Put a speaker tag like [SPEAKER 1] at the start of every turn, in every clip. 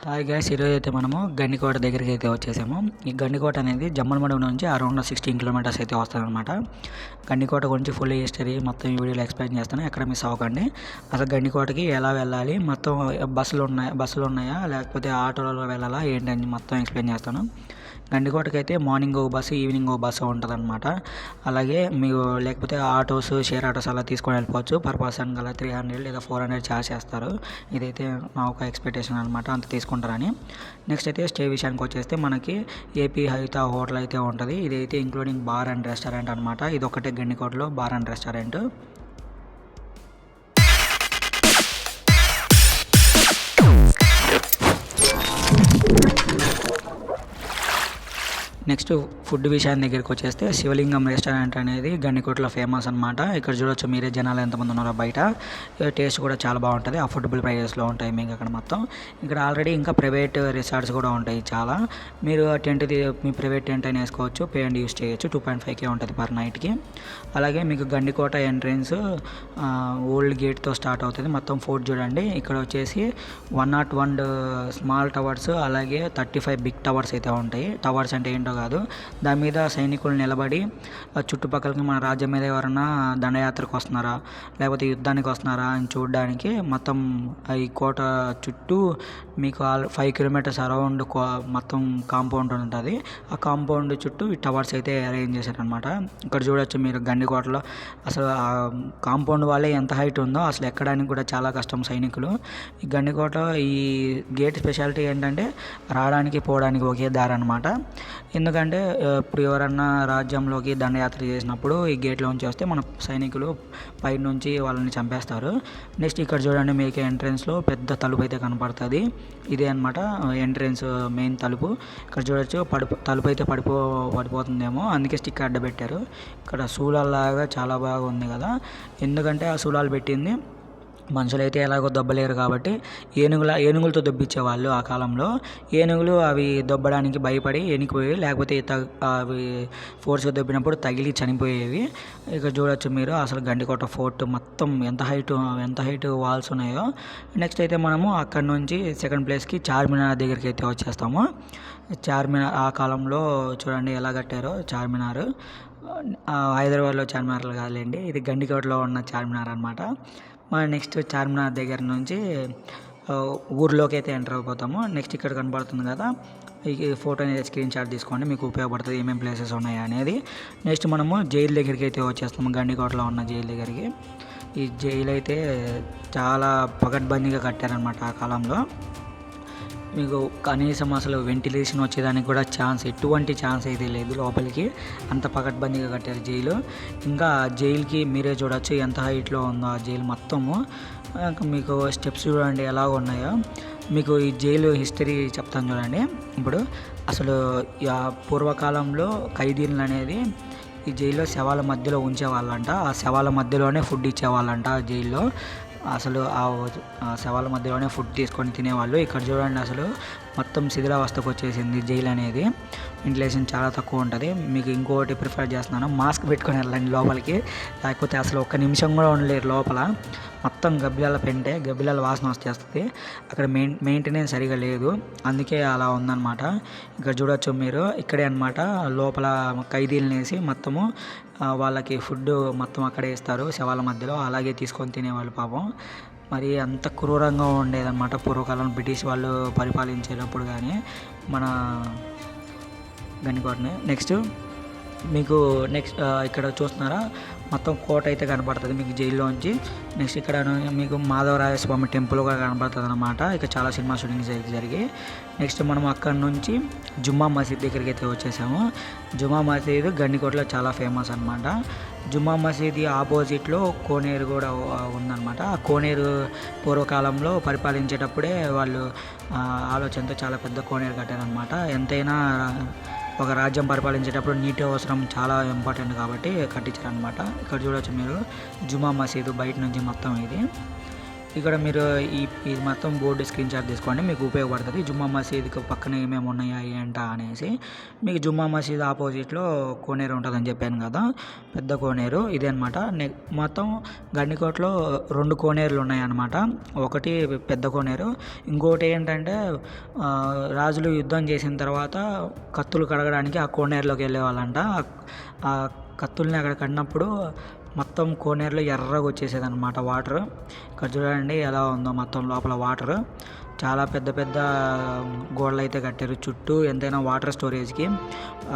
[SPEAKER 1] Hi guys, ఈరోజు అయితే మనము గండికోట దగ్గరికి అయితే వచ్చేసాము. ఈ గండికోట అనేది జమ్మలమడుగు నుంచి అరౌండ్ 16 కిలోమీటర్స్ అయితే వస్తుందన్నమాట. గండికోట గురించి ఫుల్ హిస్టరీ మొత్తం ఈ వీడియోలో ఎక్స్ప్లెయిన్ చేస్తాను, ఎక్కడ మిస్ అవ్వకండి. అసలు గండికోటకి ఎలా వెళ్ళాలి, మొత్తం బస్సులు ఉన్నాయా లేకపోతే ఆటోలలో వెళ్ళాలా ఏంటని మొత్తం ఎక్స్ప్లెయిన్ చేస్తాను. గండికోటకి అయితే మార్నింగ్ ఒక బస్సు, ఈవినింగ్ ఒక బస్సు ఉంటుందన్నమాట. అలాగే మీకు లేకపోతే ఆటోస్, షేర్ ఆటోస్ అలా తీసుకొని వెళ్ళిపోవచ్చు. పర్ పర్సన్ గల 300 లేదా 400 ఛార్జ్ చేస్తారు. ఇదైతే నా ఒక ఎక్స్పెక్టేషన్ అనమాట, అంత తీసుకుంటారని. నెక్స్ట్ అయితే స్టే విషయానికి వచ్చేస్తే మనకి ఏపీ హైతా హోటల్ అయితే ఉంటుంది. ఇదైతే ఇంక్లూడింగ్ బార్ అండ్ రెస్టారెంట్ అనమాట. ఇది ఒకటే గండికోటలో bar and restaurant. Next food విషయాన్ని దగ్గరికి వచ్చేస్తే శివలింగం రెస్టారెంట్ అనేది గండికోటలో ఫేమస్ అనమాట. ఇక్కడ చూడొచ్చు మీరే, జనాలు ఎంతమంది ఉన్నారో బయట. టేస్ట్ కూడా చాలా బాగుంటుంది, అఫోర్డబుల్ ప్రైజెస్లో ఉంటాయి మీకు అక్కడ మొత్తం. ఇక్కడ ఆల్రెడీ ఇంకా ప్రైవేట్ రిసార్ట్స్ కూడా ఉంటాయి చాలా. మీరు మీ ప్రైవేట్ టెంట్ అయినా వేసుకోవచ్చు, పే అండ్ యూస్ చేయొచ్చు. 2.5K ఉంటుంది పర్ నైట్కి. అలాగే మీకు గండికోట ఎంట్రెన్స్ ఓల్డ్ గేట్తో స్టార్ట్ అవుతుంది. మొత్తం ఫోర్ట్ చూడండి. ఇక్కడ వచ్చేసి 101 స్మాల్ టవర్స్, అలాగే 35 బిగ్ టవర్స్ అయితే ఉంటాయి. టవర్స్ అంటే ఏంటో కాదు, దాని మీద సైనికులు నిలబడి చుట్టుపక్కలకి మన రాజ్యం మీద ఎవరైనా దండయాత్రకు వస్తున్నారా లేకపోతే యుద్ధానికి వస్తున్నారా అని చూడడానికి మొత్తం ఈ కోట చుట్టూ మీకు 5 కిలోమీటర్స్ అరౌండ్ మొత్తం కాంపౌండ్ ఉంటుంది. ఆ కాంపౌండ్ చుట్టూ ఈ టవర్స్ అయితే అరేంజ్ చేశారనమాట. ఇక్కడ చూడొచ్చు మీరు గండికోటలో అసలు ఆ కాంపౌండ్ వాళ్ళే ఎంత హైట్ ఉందో అసలు ఎక్కడానికి కూడా చాలా కష్టం సైనికులు. ఈ గండికోట ఈ గేట్ స్పెషాలిటీ ఏంటంటే రావడానికి పోవడానికి ఒకే దారి అనమాట. ఎందుకంటే ఇప్పుడు ఎవరన్నా రాజ్యంలోకి దండయాత్ర చేసినప్పుడు ఈ గేట్లోంచి వస్తే మన సైనికులు పైన నుంచి వాళ్ళని చంపేస్తారు. నెక్స్ట్ ఇక్కడ చూడండి, మీకు ఎంట్రెన్స్లో పెద్ద తలుపు అయితే కనపడుతుంది. ఇదే అనమాట ఎంట్రెన్స్ మెయిన్ తలుపు. ఇక్కడ చూడొచ్చు తలుపు అయితే పడిపోతుందేమో, అందుకే స్టిక్ అడ్డబెట్టారు. ఇక్కడ శూలాల్లాగా చాలా బాగా ఉంది కదా, ఎందుకంటే ఆ శూలాలు పెట్టింది మనుషులైతే ఎలాగో దొబ్బలేరు కాబట్టి ఏనుగులతో దొబ్బించేవాళ్ళు ఆ కాలంలో. ఏనుగులు అవి దొబ్బడానికి భయపడి ఎనికిపోయేవి, లేకపోతే అవి ఫోర్స్గా దొబ్బినప్పుడు తగిలి చనిపోయేవి. ఇక్కడ చూడొచ్చు మీరు అసలు గండికోట ఫోర్ట్ మొత్తం ఎంత హైట్ వాల్స్ ఉన్నాయో. నెక్స్ట్ అయితే మనము అక్కడ నుంచి సెకండ్ ప్లేస్కి చార్మినార్ దగ్గరికి అయితే వచ్చేస్తాము. చార్మినార్ ఆ కాలంలో చూడండి ఎలా కట్టారో చార్మినార్. హైదరాబాద్లో చార్మినార్లు కాదులేండి, ఇది గండికోటలో ఉన్న చార్మినార్ అనమాట. మన నెక్స్ట్ చార్మినార్ దగ్గర నుంచి ఊర్లోకి అయితే ఎంటర్ అయిపోతాము. నెక్స్ట్ ఇక్కడ కనబడుతుంది కదా, ఈ ఫోటో అనేది స్క్రీన్ షాట్ తీసుకోండి, మీకు ఉపయోగపడుతుంది ఏమేమి ప్లేసెస్ ఉన్నాయి అనేది. నెక్స్ట్ మనము జైలు దగ్గరికి అయితే వచ్చేస్తాము, గండికోటలో ఉన్న జైలు దగ్గరికి. ఈ జైలు అయితే చాలా పకడ్బందీగా కట్టారనమాట ఆ కాలంలో. మీకు కనీసం అసలు వెంటిలేషన్ వచ్చేదానికి కూడా ఎటువంటి ఛాన్స్ అయితే లేదు లోపలికి, అంత పకడ్బందీగా కట్టారు జైలు. ఇంకా జైలుకి మీరే చూడొచ్చు ఎంత హైట్లో ఉందో ఆ జైలు మొత్తము. మీకు స్టెప్స్ చూడండి ఎలా ఉన్నాయో. మీకు ఈ జైలు హిస్టరీ చెప్తాను చూడండి. ఇప్పుడు అసలు పూర్వకాలంలో ఖైదీలు అనేది ఈ జైల్లో శవాల మధ్యలో ఉంచేవాళ్ళంట. ఆ శవాల మధ్యలోనే ఫుడ్ ఇచ్చేవాళ్ళంట ఆ జైల్లో. అసలు ఆ శవాల మధ్యలోనే ఫుడ్ తీసుకొని తినేవాళ్ళు. ఇక్కడ చూడండి అసలు మొత్తం శిథిలావస్థకు వచ్చేసింది జైలు అనేది. వెంటిలేషన్ చాలా తక్కువ ఉంటుంది. మీకు ఇంకోటి ప్రిఫర్ చేస్తున్నాను, మాస్క్ పెట్టుకొని వెళ్ళండి లోపలికి, లేకపోతే అసలు ఒక్క నిమిషం కూడా ఉండలేరు లోపల. మొత్తం గబ్బిలాల వాసన వచ్చేస్తుంది. అక్కడ మెయింటెనెన్స్ సరిగా లేదు, అందుకే అలా ఉందన్నమాట. ఇక్కడ చూడొచ్చు మీరు, ఇక్కడే అనమాట లోపల ఖైదీలను వేసి మొత్తము వాళ్ళకి ఫుడ్ మొత్తం అక్కడే ఇస్తారు శవాల మధ్యలో. అలాగే తీసుకొని తినేవాళ్ళు పాపం. మరి అంత క్రూరంగా ఉండేదన్నమాట పూర్వకాలం బ్రిటిష్ వాళ్ళు పరిపాలించేటప్పుడు కానీ మన గండికోటని. నెక్స్ట్ ఇక్కడ చూస్తున్నారా మొత్తం కోట అయితే కనబడుతుంది మీకు జైల్లోంచి. నెక్స్ట్ ఇక్కడ మీకు మాధవరాయ స్వామి టెంపుల్ కూడా కనబడుతుంది అనమాట. ఇక చాలా సినిమా షూటింగ్స్ అయితే జరిగాయి. నెక్స్ట్ మనం అక్కడ నుంచి జుమ్మా మసీద్ దగ్గరికి అయితే వచ్చేసాము. జుమ్మా మసీద్ గండికోటలో చాలా ఫేమస్ అనమాట. జుమ్మా మసీద్ ఆపోజిట్లో కోనేరు కూడా ఉందన్నమాట. ఆ కోనేరు పూర్వకాలంలో పరిపాలించేటప్పుడే వాళ్ళు ఆలోచనతో చాలా పెద్ద కోనేరు కట్టారనమాట. ఎంతైనా ఒక రాజ్యం పరిపాలించేటప్పుడు నీటి అవసరం చాలా ఇంపార్టెంట్ కాబట్టి కట్టించారనమాట. ఇక్కడ చూడవచ్చు మీరు జుమ్మా మసీదు బయట నుంచి మొత్తం ఇది. ఇక్కడ మీరు ఇది మొత్తం బోర్డు స్క్రీన్ షాట్ తీసుకోండి, మీకు ఉపయోగపడుతుంది. జుమ్మా మసీద్కి పక్కన ఏమేమి ఉన్నాయా ఏంటా అనేసి. మీకు జుమ్మా మసీద్ ఆపోజిట్లో కోనేరు ఉంటుందని చెప్పాను కదా, పెద్ద కోనేరు ఇదే అనమాట. మొత్తం గండికోటలో 2 కోనేరులు ఉన్నాయన్నమాట. ఒకటి పెద్ద కోనేరు, ఇంకోటి ఏంటంటే రాజులు యుద్ధం చేసిన తర్వాత కత్తులు కడగడానికి ఆ కోనేరులోకి వెళ్ళేవాళ్ళంట. ఆ కత్తుల్ని అక్కడ కడినప్పుడు మొత్తం కోనేరులో ఎర్రగా వచ్చేసేది అనమాట వాటర్. ఇక్కడ చూడండి ఎలా ఉందో మొత్తం లోపల వాటర్. చాలా పెద్ద పెద్ద గోడలు అయితే కట్టారు చుట్టూ, ఎంతైనా వాటర్ స్టోరేజ్కి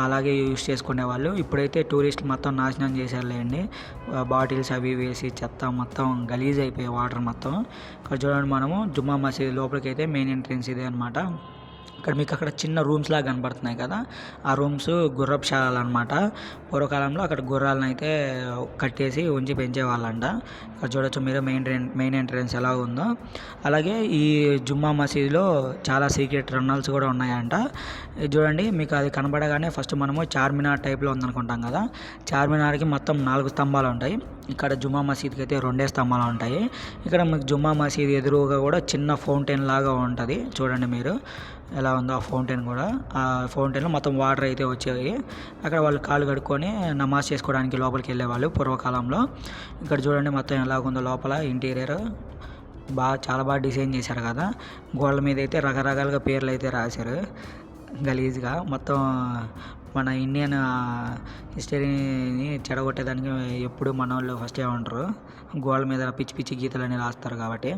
[SPEAKER 1] అలాగే యూజ్ చేసుకునేవాళ్ళు. ఇప్పుడైతే టూరిస్ట్ మొత్తం నాశనం చేశారులేండి, బాటిల్స్ అవి వేసి చెత్త మొత్తం గలీజ్ అయిపోయాయి వాటర్ మొత్తం. ఇక్కడ చూడండి మనము జుమ్మా మసీద్ లోపలికి అయితే మెయిన్ ఎంట్రెన్స్ ఇదే అనమాట. ఇక్కడ మీకు అక్కడ చిన్న రూమ్స్ లాగా కనబడుతున్నాయి కదా, ఆ రూమ్స్ గుర్రపు శాలలు అనమాట. పూర్వకాలంలో అక్కడ గుర్రాలను అయితే కట్టేసి ఉంచి పెంచేవాళ్ళంట. ఇక్కడ చూడొచ్చు మీరు మెయిన్ ఎంట్రెన్స్ ఎలా ఉందో. అలాగే ఈ జుమ్మా మసీదులో చాలా సీక్రెట్ టన్నల్స్ కూడా ఉన్నాయంట. ఇది చూడండి, మీకు అది కనబడగానే ఫస్ట్ మనము చార్మినార్ టైప్లో ఉందనుకుంటాం కదా, చార్మినార్కి మొత్తం 4 స్తంభాలు ఉంటాయి. ఇక్కడ జుమ్మా మసీద్కి అయితే 2 స్తంభాలు ఉంటాయి. ఇక్కడ మీకు జుమ్మా మసీద్ ఎదురుగా కూడా చిన్న ఫౌంటైన్ లాగా ఉంటుంది. చూడండి మీరు ఎలా ఉందో ఆ ఫౌంటైన్ కూడా. ఆ ఫౌంటైన్లో మొత్తం వాటర్ అయితే వచ్చాయి. అక్కడ వాళ్ళు కాళ్ళు కడుక్కొని నమాజ్ చేసుకోవడానికి లోపలికి వెళ్ళేవాళ్ళు పూర్వకాలంలో. ఇక్కడ చూడండి మొత్తం ఎలాగుందో లోపల ఇంటీరియర్ చాలా బాగా డిజైన్ చేశారు కదా. గోడల మీద అయితే రకరకాలుగా పేర్లు అయితే రాశారు గలీజ్గా. మొత్తం మన ఇండియన్ హిస్టరీని చెడగొట్టేదానికి ఎప్పుడు మన వాళ్ళు ఫస్ట్ ఏమంటారు, గోడల మీద పిచ్చి పిచ్చి గీతలని రాస్తారు కాబట్టి.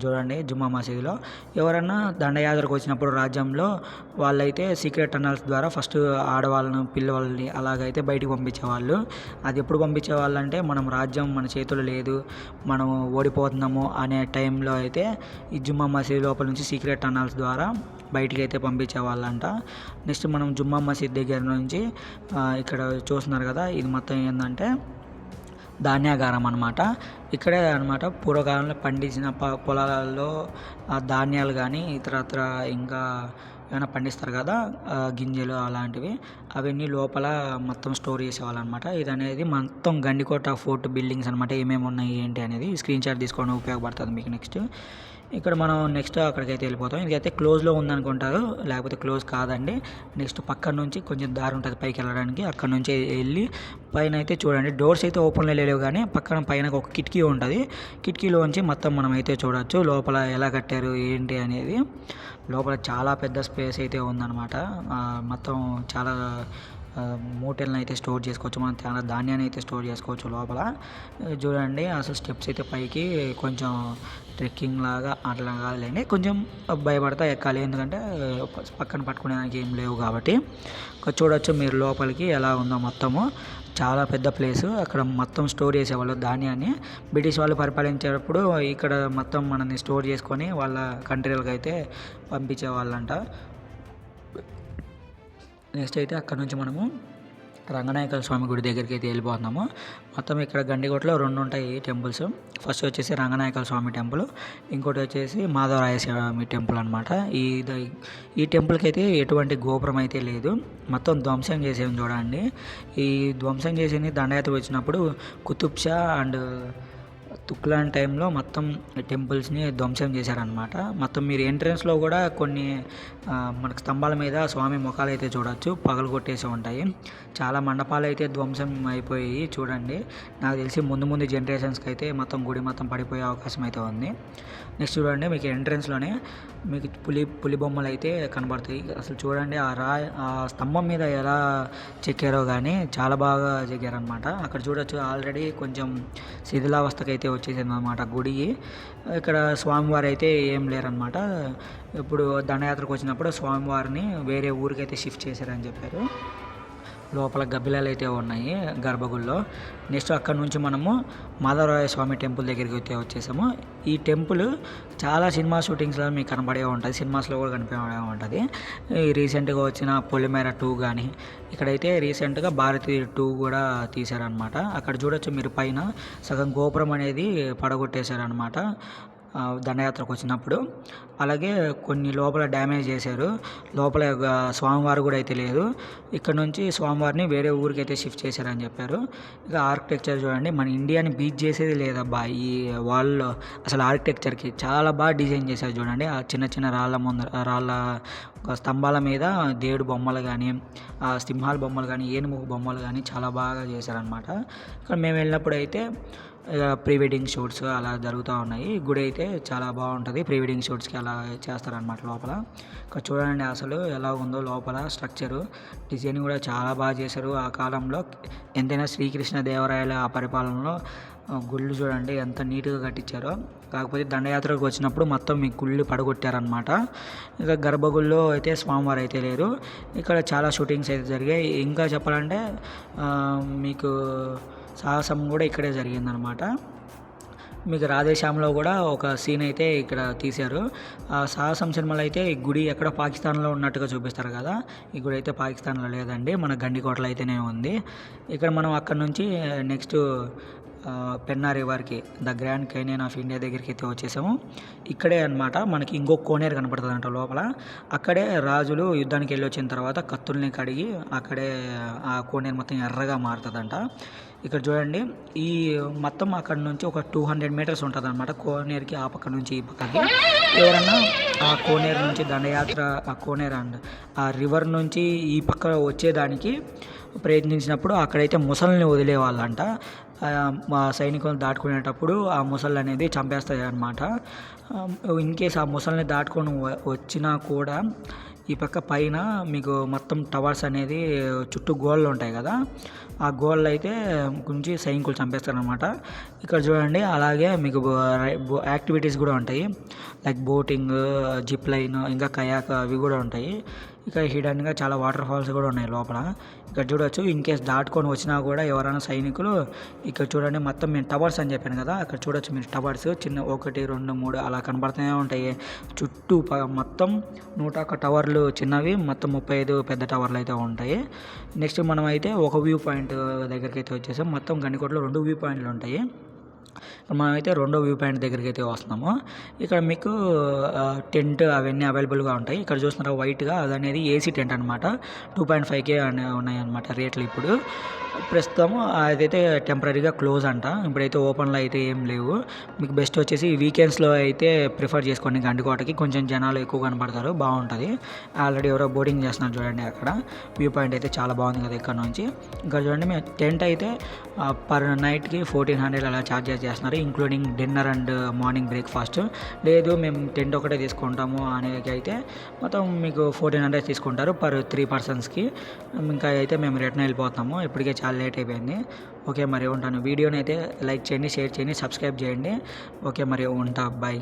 [SPEAKER 1] చూడండి జుమ్మా మసీదులో ఎవరన్నా దండయాత్రకు వచ్చినప్పుడు రాజ్యంలో వాళ్ళైతే సీక్రెట్ టన్నల్స్ ద్వారా ఫస్ట్ ఆడవాళ్ళను పిల్లవాళ్ళని అలాగైతే బయటికి పంపించేవాళ్ళు. అది ఎప్పుడు పంపించేవాళ్ళు అంటే మనం రాజ్యం మన చేతులు లేదు, మనం ఓడిపోతున్నాము అనే టైంలో అయితే ఈ జుమ్మా మసీద్ లోపల నుంచి సీక్రెట్ టన్నల్స్ ద్వారా బయటికి అయితే పంపించేవాళ్ళంట. నెక్స్ట్ మనం జుమ్మా మసీద్ దగ్గర నుంచి ఇక్కడ చూస్తున్నారు కదా, ఇది మొత్తం ఏంటంటే ధాన్యాగారం అనమాట. ఇక్కడే అనమాట పూర్వకాలంలో పండించిన పొలాలలో ధాన్యాలు కానీ ఇతరత్ర ఇంకా ఏమైనా పండిస్తారు కదా గింజలు అలాంటివి, అవన్నీ లోపల మొత్తం స్టోర్ చేసేవాళ్ళు అనమాట. ఇది అనేది మొత్తం గండికోట ఫోర్ట్ బిల్డింగ్స్ అనమాట. ఏమేమి ఉన్నాయి ఏంటి అనేది స్క్రీన్ షాట్ తీసుకోవడం ఉపయోగపడుతుంది మీకు. నెక్స్ట్ ఇక్కడ మనం నెక్స్ట్ అక్కడికైతే వెళ్ళిపోతాం. ఇదైతే క్లోజ్లో ఉందనుకుంటారు, లేకపోతే క్లోజ్ కాదండి. నెక్స్ట్ పక్కన నుంచి కొంచెం దారి ఉంటుంది పైకి వెళ్ళడానికి, అక్కడ నుంచి వెళ్ళి పైన అయితే చూడండి డోర్స్ అయితే ఓపెన్లో లేవు కానీ పైన ఒక కిటికీ ఉంటుంది. కిటికీలోంచి మొత్తం మనం అయితే చూడవచ్చు లోపల ఎలా కట్టారు ఏంటి అనేది. లోపల చాలా పెద్ద స్పేస్ అయితే ఉందన్నమాట. మొత్తం చాలా మూటలను అయితే స్టోర్ చేసుకోవచ్చు, మనం చాలా ధాన్యాన్ని అయితే స్టోర్ చేసుకోవచ్చు లోపల. చూడండి అసలు స్టెప్స్ అయితే పైకి కొంచెం ట్రెక్కింగ్ లాగా అట్లా కాదులేండి, కొంచెం భయపడతా ఎక్కాలి, ఎందుకంటే పక్కన పట్టుకునేదానికి ఏం లేవు కాబట్టి. చూడవచ్చు మీరు లోపలికి ఎలా ఉందో మొత్తము. చాలా పెద్ద ప్లేసు, అక్కడ మొత్తం స్టోర్ చేసేవాళ్ళు ధాన్యాన్ని. బ్రిటిష్ వాళ్ళు పరిపాలించేటప్పుడు ఇక్కడ మొత్తం మనల్ని స్టోర్ చేసుకొని వాళ్ళ కంట్రీలకు అయితే పంపించేవాళ్ళంట. నెక్స్ట్ అయితే అక్కడ నుంచి మనము రంగనాయకుల స్వామి గుడి దగ్గరికి అయితే వెళ్ళిపోతున్నాము. మొత్తం ఇక్కడ గండికోటలో 2 ఉంటాయి టెంపుల్స్. ఫస్ట్ వచ్చేసి రంగనాయకుల స్వామి టెంపుల్, ఇంకోటి వచ్చేసి మాధవరాయ స్వామి టెంపుల్ అనమాట. ఈ టెంపుల్కి అయితే ఎటువంటి గోపురం అయితే లేదు, మొత్తం ధ్వంసం చేసేవి చూడండి. ఈ ధ్వంసం చేసింది దండయాత్ర వచ్చినప్పుడు కుతుబ్ షా అండ్ తుగ్లక్ టైంలో మొత్తం టెంపుల్స్ని ధ్వంసం చేశారనమాట. మొత్తం మీరు ఎంట్రన్స్లో కూడా కొన్ని మనకు స్తంభాల మీద స్వామి ముఖాలు అయితే చూడవచ్చు, పగలు కొట్టేసి ఉంటాయి. చాలా మండపాలు అయితే ధ్వంసం అయిపోయి చూడండి. నాకు తెలిసి ముందు జనరేషన్స్కి అయితే మొత్తం గుడి మొత్తం పడిపోయే అవకాశం అయితే ఉంది. నెక్స్ట్ చూడండి మీకు ఎంట్రన్స్లోనే మీకు పులి బొమ్మలు అయితే కనబడతాయి. అసలు చూడండి ఆ స్తంభం మీద ఎలా చెక్కారో కానీ చాలా బాగా చెక్కారనమాట. అక్కడ చూడొచ్చు ఆల్రెడీ కొంచెం శిథిలావస్థకు అయితే వచ్చేసింది అనమాట గుడి. ఇక్కడ స్వామివారు అయితే ఏం లేరనమాట. ఇప్పుడు దండయాత్రకు వచ్చినప్పుడు స్వామివారిని వేరే ఊరికైతే షిఫ్ట్ చేశారని చెప్పారు. లోపల గబ్బిలాలు అయితే ఉన్నాయి గర్భగుడిలో. నెక్స్ట్ అక్కడ నుంచి మనము మాధవరాయ స్వామి టెంపుల్ దగ్గరికి అయితే వచ్చేసాము. ఈ టెంపుల్ చాలా సినిమా షూటింగ్స్లో మీకు కనబడే ఉంటుంది, సినిమాస్లో కూడా కనిపించే ఉంటుంది. రీసెంట్గా వచ్చిన పొలిమేర 2 కానీ, ఇక్కడైతే రీసెంట్గా భారతి 2 కూడా తీశారనమాట. అక్కడ చూడొచ్చు మీరు పైన సగం గోపురం అనేది పడగొట్టేశారనమాట. దండయాత్రకు వచ్చినప్పుడు. అలాగే కొన్ని లోపల డ్యామేజ్ చేశారు. లోపల స్వామివారు కూడా అయితే లేదు. ఇక్కడ నుంచి స్వామివారిని వేరే ఊరికైతే షిఫ్ట్ చేశారని చెప్పారు. ఇక ఆర్కిటెక్చర్ చూడండి, మన ఇండియాని బీట్ చేసేది లేదబ్బా ఈ వాల్లో. అసలు ఆర్కిటెక్చర్కి చాలా బాగా డిజైన్ చేశారు చూడండి. ఆ చిన్న చిన్న రాళ్ళ స్తంభాల మీద దేవుడు బొమ్మలు కానీ, ఆ సింహాల బొమ్మలు కానీ, ఏనుగు బొమ్మలు కానీ చాలా బాగా చేశారనమాట. ఇక్కడ మేము వెళ్ళినప్పుడు అయితే ప్రీ వెడ్డింగ్ షూట్స్ అలా జరుగుతూ ఉన్నాయి. గుడి అయితే చాలా బాగుంటుంది. ప్రీ వెడ్డింగ్ షూట్స్కి అలా చేస్తారనమాట లోపల. ఇక్కడ చూడండి అసలు ఎలా ఉందో లోపల స్ట్రక్చరు, డిజైన్ కూడా చాలా బాగా చేశారు ఆ కాలంలో. ఎంతైనా శ్రీకృష్ణదేవరాయల ఆ పరిపాలనలో గుళ్ళు చూడండి ఎంత నీట్గా కట్టించారో. కాకపోతే దండయాత్రకు వచ్చినప్పుడు మొత్తం మీ గుళ్ళు పడగొట్టారనమాట. ఇక గర్భగుడిలో అయితే స్వామివారు అయితే లేరు. ఇక్కడ చాలా షూటింగ్స్ అయితే జరిగాయి. ఇంకా చెప్పాలంటే మీకు సాహసం కూడా ఇక్కడే జరిగిందనమాట. మీకు రాధేశ్యామ్లో కూడా ఒక సీన్ అయితే ఇక్కడ తీశారు. ఆ సాహసం సినిమాలో అయితే ఈ గుడి ఎక్కడ పాకిస్తాన్లో ఉన్నట్టుగా చూపిస్తారు కదా, ఈ గుడి అయితే పాకిస్తాన్లో లేదండి, మన గండికోటలో అయితేనే ఉంది. ఇక్కడ మనం అక్కడ నుంచి నెక్స్ట్ పెన్నా రివర్కి, the Grand Canyon of India దగ్గరికి అయితే వచ్చేసాము. ఇక్కడే అనమాట మనకి ఇంకొక కోనేరు కనపడుతుంది అంట లోపల. అక్కడే రాజులు యుద్ధానికి వెళ్ళి వచ్చిన తర్వాత కత్తుల్ని కడిగి అక్కడే ఆ కోనేరు మొత్తం ఎర్రగా మారుతుందంట. ఇక్కడ చూడండి ఈ మొత్తం అక్కడ నుంచి ఒక 200 మీటర్స్ ఉంటుంది అనమాట కోనేరుకి, ఆ పక్క నుంచి ఈ పక్కకి. ఎవరన్నా ఆ కోనేరు నుంచి దండయాత్ర, ఆ కోనేరు అండ్ ఆ రివర్ నుంచి ఈ పక్క వచ్చేదానికి ప్రయత్నించినప్పుడు అక్కడైతే ముసలిని వదిలేవాళ్ళంట. మా సైనికులను దాటుకునేటప్పుడు ఆ ముసళ్ళు అనేది చంపేస్తాయి అన్నమాట. ఇన్ కేస్ ఆ ముసలిని దాటుకొని వచ్చినా కూడా ఈ పక్క పైన మీకు మొత్తం టవర్స్ అనేది చుట్టూ గోళ్ళు ఉంటాయి కదా, ఆ గోళ్ళు అయితే గురించి సైనికులు చంపేస్తారనమాట. ఇక్కడ చూడండి అలాగే మీకు యాక్టివిటీస్ కూడా ఉంటాయి, లైక్ బోటింగ్, జిప్ లైన్, ఇంకా కయాక్ అవి కూడా ఉంటాయి. ఇక్కడ హిడన్గా చాలా వాటర్ ఫాల్స్ కూడా ఉన్నాయి లోపల. ఇక్కడ చూడవచ్చు. ఇన్ కేస్ దాటుకొని వచ్చినా కూడా ఎవరైనా సైనికులు ఇక్కడ చూడండి మొత్తం మేము టవర్స్ అని చెప్పాను కదా, అక్కడ చూడవచ్చు మీరు టవర్స్ చిన్న 1, 2, 3 అలా కనబడుతూనే ఉంటాయి. చుట్టూ మొత్తం 101 టవర్లు చిన్నవి, మొత్తం 35 పెద్ద టవర్లు అయితే ఉంటాయి. నెక్స్ట్ మనం అయితే ఒక వ్యూ పాయింట్ దగ్గరికి అయితే వచ్చేసాం. మొత్తం గండికోటలో 2 వ్యూ పాయింట్లు ఉంటాయి. మనమైతే రెండో వ్యూ పాయింట్ దగ్గరికి అయితే వస్తున్నాము. ఇక్కడ మీకు టెంట్ అవన్నీ అవైలబుల్గా ఉంటాయి. ఇక్కడ చూస్తున్నారు వైట్గా, అది అనేది ఏసీ టెంట్ అనమాట. 2.5K ఉన్నాయన్నమాట రేట్లు. ఇప్పుడు ప్రస్తుతం అదైతే టెంపరీగా క్లోజ్ అంట, ఇప్పుడైతే ఓపెన్లో అయితే ఏం లేవు. మీకు బెస్ట్ వచ్చేసి వీకెండ్స్లో అయితే ప్రిఫర్ చేసుకోండి. గండికోటకి కొంచెం జనాలు ఎక్కువ కనపడతారు, బాగుంటుంది. ఆల్రెడీ ఎవరో బోటింగ్ చేస్తున్నారు చూడండి అక్కడ. వ్యూ పాయింట్ అయితే చాలా బాగుంది కదా ఇక్కడ నుంచి. ఇంకా చూడండి మేము టెంట్ అయితే పర్ నైట్కి 1400 అలా ఛార్జ్ చేస్తున్నారు, including dinner and morning breakfast. లేదు మేము టెంట్ ఒకటే తీసుకుంటాము అనేది అయితే మొత్తం మీకు 1400 తీసుకుంటారు పర్ 3 పర్సన్స్కి. ఇంకా అయితే మేము రిటర్న్ వెళ్ళిపోతాము, ఇప్పటికే చాలా లేట్ అయిపోయింది. ఓకే మరి ఉంటాను. వీడియోని అయితే లైక్ చేయండి, షేర్ చేయండి, సబ్స్క్రైబ్ చేయండి. ఓకే మరి ఉంటా, బాయ్.